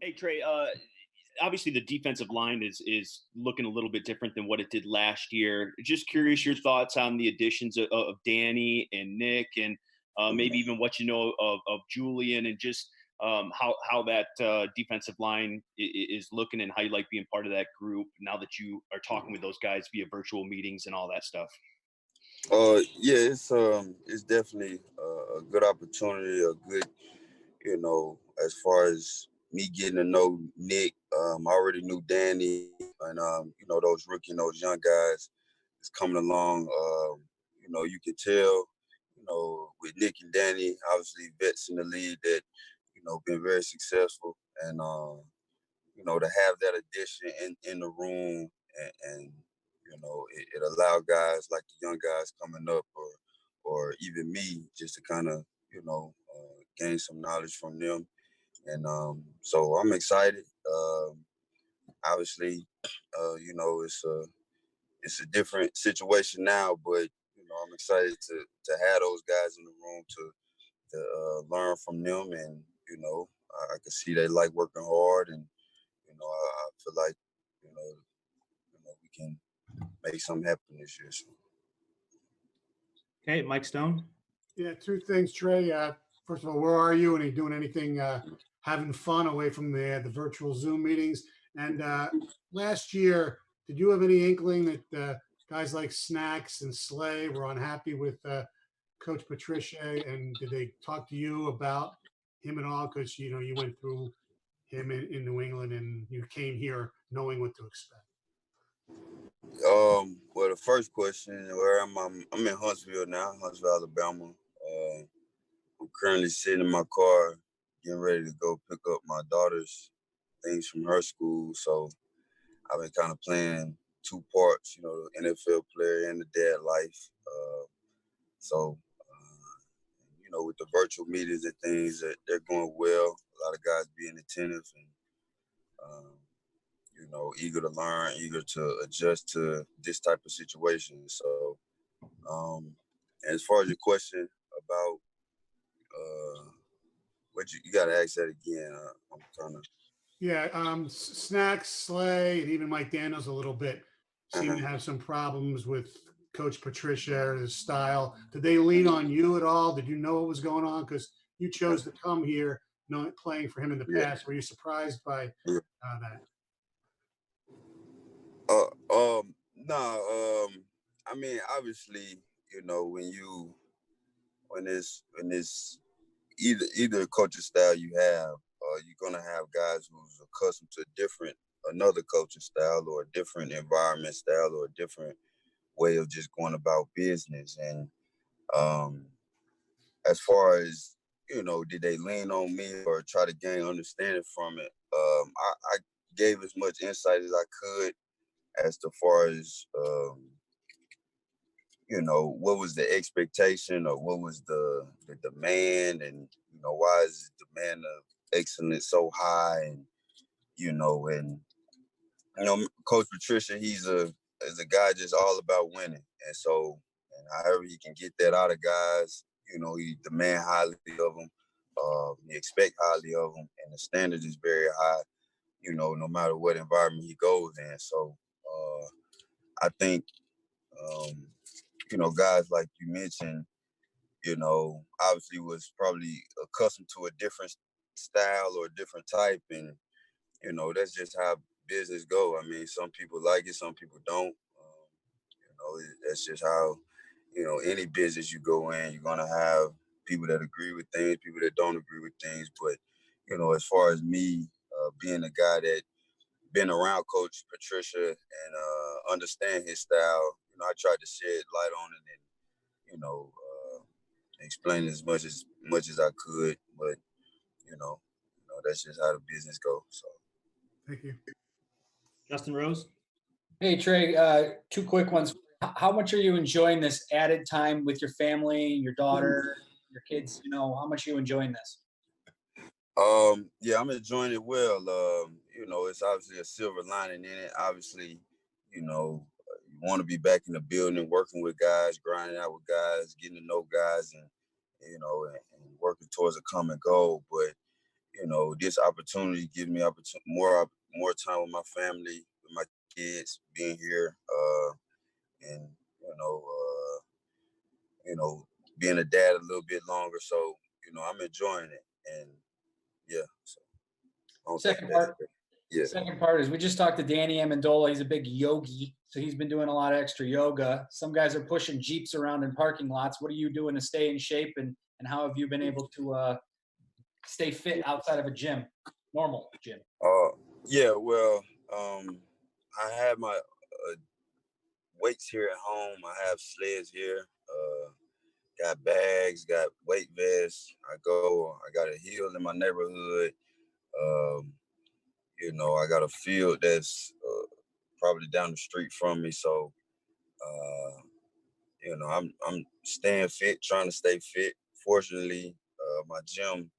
Hey Trey, obviously the defensive line is looking a little bit different than what it did last year. Just curious your thoughts on the additions of Danny and Nick, and maybe even what you know of Julian, and just how that defensive line is looking, and how you like being part of that group now that you are talking with those guys via virtual meetings and all that stuff. Yeah, it's definitely a good opportunity, a good, as far as me getting to know Nick. I already knew Danny, and those rookie and those young guys is coming along. You can tell, with Nick and Danny, obviously vets in the league that been very successful, and to have that addition in the room, and it allowed guys like the young guys coming up, or even me, just to kind of gain some knowledge from them. And so I'm excited. Obviously, it's a different situation now, but I'm excited to have those guys in the room to learn from them, and I can see they like working hard, and I feel like we can make something happen this year. So. Okay, Mike Stone. Yeah, two things, Trey. First of all, where are you? And are you doing anything, having fun away from the virtual Zoom meetings? And last year, did you have any inkling that guys like Snacks and Slay were unhappy with Coach Patricia? And did they talk to you about him at all? Because, you went through him in New England, and you came here knowing what to expect. Well, the first question, where am I? I'm in Huntsville now, Huntsville, Alabama. I'm currently sitting in my car, getting ready to go pick up my daughter's things from her school. So I've been kind of playing two parts, the NFL player and the dad life. With the virtual meetings and things, that they're going well. A lot of guys being attentive and eager to learn, eager to adjust to this type of situation. So, as far as your question about what you got to ask that again. I'm trying to. Yeah, Snacks, Slay, and even Mike Daniels a little bit seem to have some problems with Coach Patricia and his style. Did they lean on you at all? Did you know what was going on? Because you chose to come here, playing for him in the past. Were you surprised by that? No. I mean, obviously, when it's either coaching style you have, you're gonna have guys who's accustomed to another coaching style, or a different environment style, or a different way of just going about business. And as far as did they lean on me or try to gain understanding from it? I gave as much insight as I could as to far as what was the expectation, or what was the demand, and why is the demand of excellence so high, and Coach Patricia, is a guy just all about winning, and so, and however he can get that out of guys, he demand highly of them, he expect highly of them, and the standard is very high, no matter what environment he goes in. So I think guys like you mentioned, obviously was probably accustomed to a different style or a different type, and that's just how business go. I mean, some people like it, some people don't. That's just how any business you go in, you're gonna have people that agree with things, people that don't agree with things. But as far as me being a guy that been around Coach Patricia and understand his style, I tried to shed light on it, and explain as much as I could. But that's just how the business goes. So, thank you, Justin Rose. Hey Trey, two quick ones. How much are you enjoying this added time with your family, your daughter, your kids? How much are you enjoying this? Yeah, I'm enjoying it well. It's obviously a silver lining in it. Obviously, you want to be back in the building, working with guys, grinding out with guys, getting to know guys, and and working towards a common goal. But this opportunity gives me more time with my family, with my kids, being here, and you know, uh, being a dad a little bit longer. So I'm enjoying it, and yeah. So I don't think Second that's part. yeah. Second part is we just talked to Danny Amendola. He's a big yogi, so he's been doing a lot of extra yoga. Some guys are pushing Jeeps around in parking lots. What are you doing to stay in shape, and how have you been able to stay fit outside of a gym, normal gym? Yeah. Well, I have my weights here at home. I have sleds here. Got bags, got weight vests. I got a hill in my neighborhood. Um, I got a field that's probably down the street from me. So, I'm staying fit, trying to stay fit. Fortunately, my gym,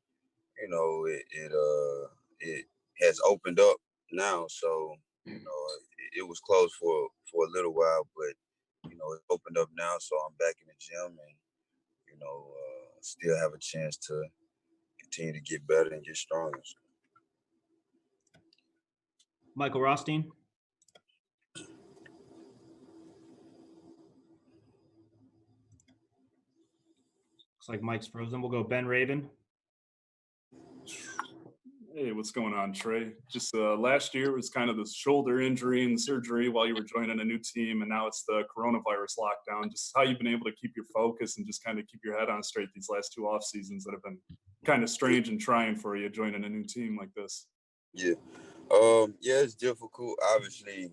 it has opened up now. So, it was closed for a little while, but it opened up now. So I'm back in the gym and still have a chance to continue to get better and get stronger. Michael Rothstein. Looks like Mike's frozen. We'll go Ben Raven. Hey, what's going on, Trey? Just last year was kind of the shoulder injury and surgery while you were joining a new team, and now it's the coronavirus lockdown. Just how you've been able to keep your focus and just kind of keep your head on straight these last 2 off seasons that have been kind of strange and trying for you joining a new team like this. Yeah. Yeah, it's difficult. Obviously,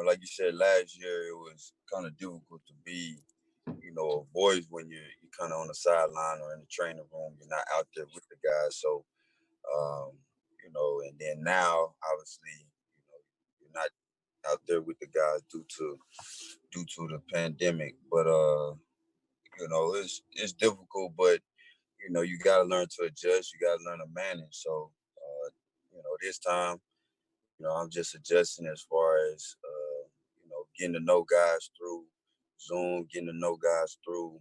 like you said, last year it was kind of difficult to be, a voice when you're kind of on the sideline or in the training room. You're not out there with the guys. So, and then now, obviously, you're not out there with the guys due to the pandemic. But it's difficult, but you got to learn to adjust. You got to learn to manage. So, this time, I'm just adjusting as far as, getting to know guys through Zoom, getting to know guys through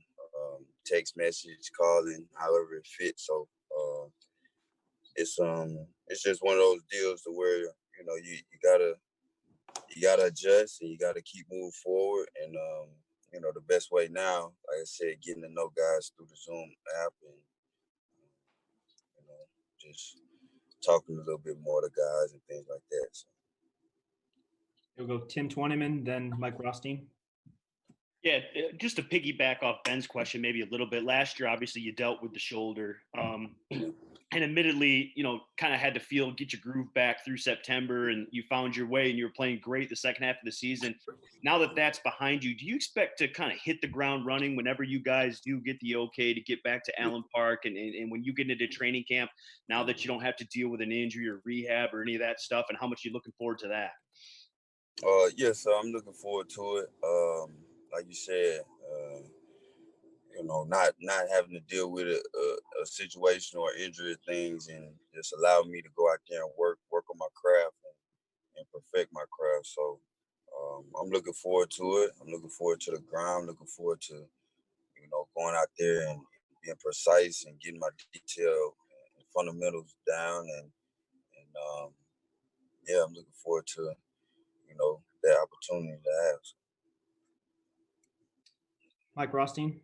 text message, calling, however it fits. So it's just one of those deals to where you gotta adjust and you gotta keep moving forward. And the best way now, like I said, getting to know guys through the Zoom app and just talking a little bit more to guys and things like that. So. We'll go Tim Twentyman, then Mike Rothstein. Yeah, just to piggyback off Ben's question, maybe a little bit. Last year, obviously, you dealt with the shoulder, and admittedly, kind of had to get your groove back through September, and you found your way, and you were playing great the second half of the season. Now that that's behind you, do you expect to kind of hit the ground running whenever you guys do get the okay to get back to Allen Park, and when you get into training camp, now that you don't have to deal with an injury or rehab or any of that stuff, and how much are you looking forward to that? Yeah, so I'm looking forward to it. Like you said, not having to deal with a situation or injury things, and just allow me to go out there and work on my craft and perfect my craft. So I'm looking forward to it. I'm looking forward to the grind. I'm looking forward to going out there and being precise and getting my detail and fundamentals down, and yeah, I'm looking forward to that opportunity to have. Mike Rothstein.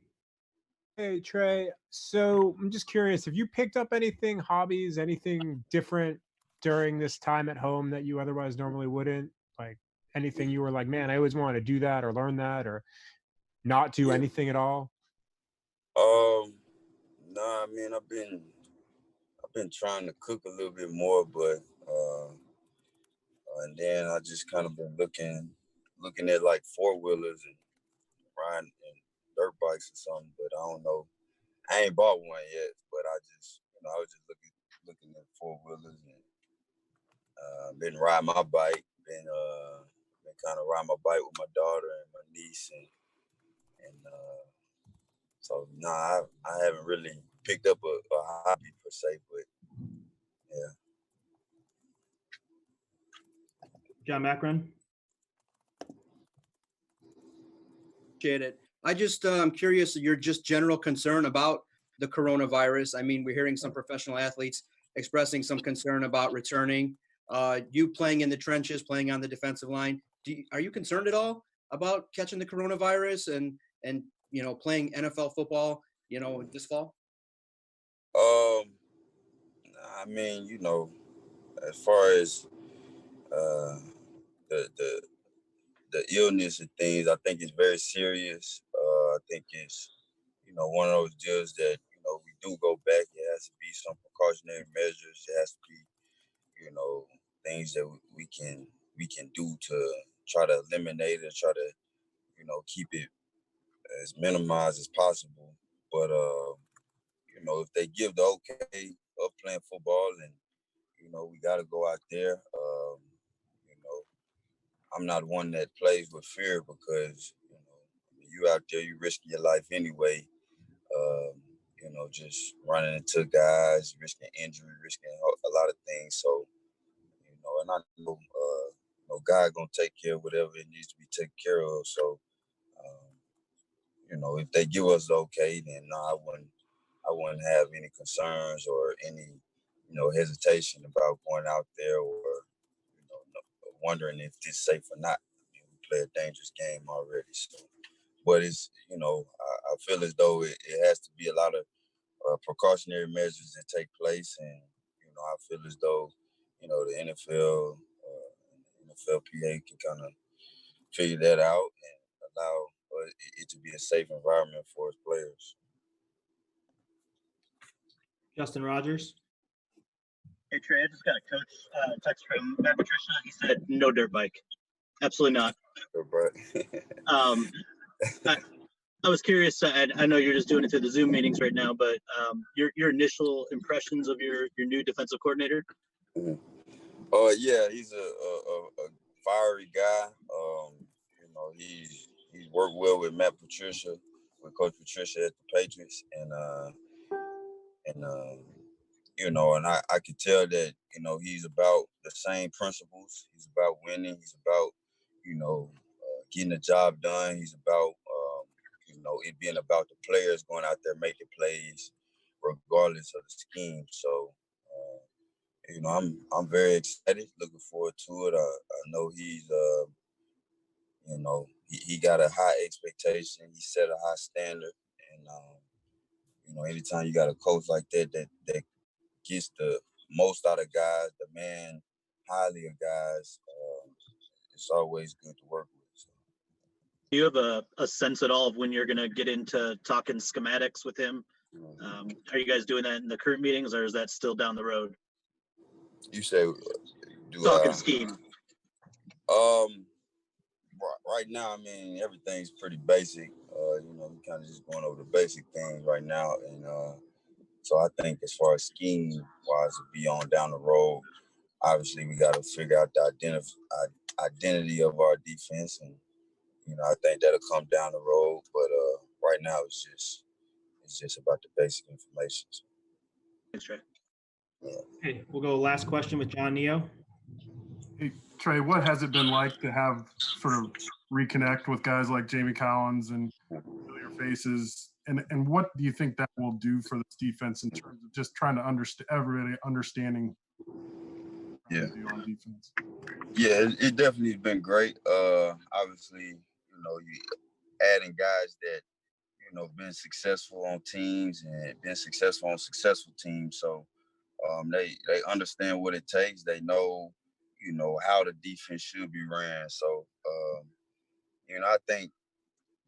Hey, Trey. So I'm just curious, have you picked up anything, hobbies, anything different during this time at home that you otherwise normally wouldn't? Like anything you were like, man, I always wanted to do that or learn that, or not do anything at all? Nah, I mean, I've been trying to cook a little bit more, but and then I just kind of been looking at like 4-wheelers and riding and dirt bikes or something, but I don't know. I ain't bought one yet, but I just, I was just looking at 4-wheelers and been riding my bike, been kind of riding my bike with my daughter and my niece, and so I haven't really picked up a hobby per se, but yeah. John Macron. Appreciate it. I just I'm curious your just general concern about the coronavirus? I mean, we're hearing some professional athletes expressing some concern about returning. You playing in the trenches, playing on the defensive line, are you concerned at all about catching the coronavirus and playing NFL football, this fall? Um, I mean, as far as uh, the illness and things, I think it's very serious. I think it's one of those deals that we do go back. It has to be some precautionary measures. It has to be things that we can do to try to eliminate it, try to keep it as minimized as possible. But if they give the okay of playing football, and we got to go out there. I'm not one that plays with fear because you out there, you risking your life anyway. Just running into guys, risking injury, risking a lot of things. So, and I know, God gonna take care of whatever it needs to be taken care of. So, if they give us the okay, then no, I wouldn't have any concerns or any, hesitation about going out there or, wondering if this is safe or not. We play a dangerous game already. So, but it's, I feel as though it has to be a lot of precautionary measures that take place. And, I feel as though, the NFL, NFLPA can kind of figure that out and allow it to be a safe environment for its players. Justin Rogers. Hey Trey, I just got a text from Matt Patricia. He said no dirt bike. Absolutely not. I was curious. I know you're just doing it through the Zoom meetings right now, but your initial impressions of your new defensive coordinator. Yeah, he's a fiery guy. He's worked well with Matt Patricia, with Coach Patricia at the Patriots, and I could tell that he's about the same principles. He's about winning. He's about getting the job done. He's about it being about the players going out there making plays, regardless of the scheme. So. I'm very excited, looking forward to it. I know he's, he got a high expectation. He set a high standard, and anytime you got a coach like that gets the most out of guys, demand highly of guys, it's always good to work with. So. Do you have a sense at all of when you're going to get into talking schematics with him? Are you guys doing that in the current meetings, or is that still down the road? You say talking scheme. Right now, I mean, everything's pretty basic. We're kind of just going over the basic things right now, and so I think as far as scheme wise, to be on down the road, obviously we got to figure out the identity of our defense, and I think that'll come down the road. But right now, it's just about the basic information. Thanks, Trey. Okay, we'll go last question with John Neo. Hey, Trey, what has it been like to have sort of reconnect with guys like Jamie Collins and familiar faces? And what do you think that will do for this defense in terms of just trying to everybody understanding on defense? Yeah, it definitely has been great. Obviously, you adding guys that, been successful on teams and been successful on successful teams. So they understand what it takes. They know, how the defense should be ran. So, I think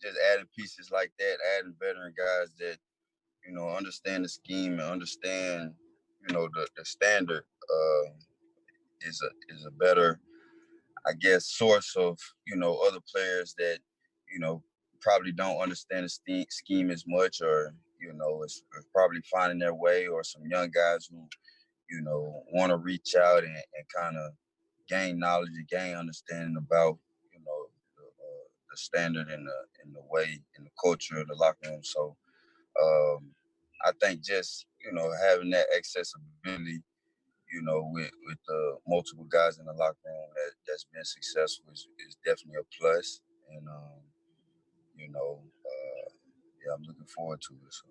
just adding pieces like that, adding veteran guys that, understand the scheme and understand, the standard is a better, I guess, source of, other players that, probably don't understand the scheme as much, or, it's probably finding their way, or some young guys who, want to reach out and kind of gain knowledge and gain understanding about, the standard and the way and the culture of the locker room. So I think just, having that accessibility, with the multiple guys in the locker room that's been successful is definitely a plus. And, yeah, I'm looking forward to it. So.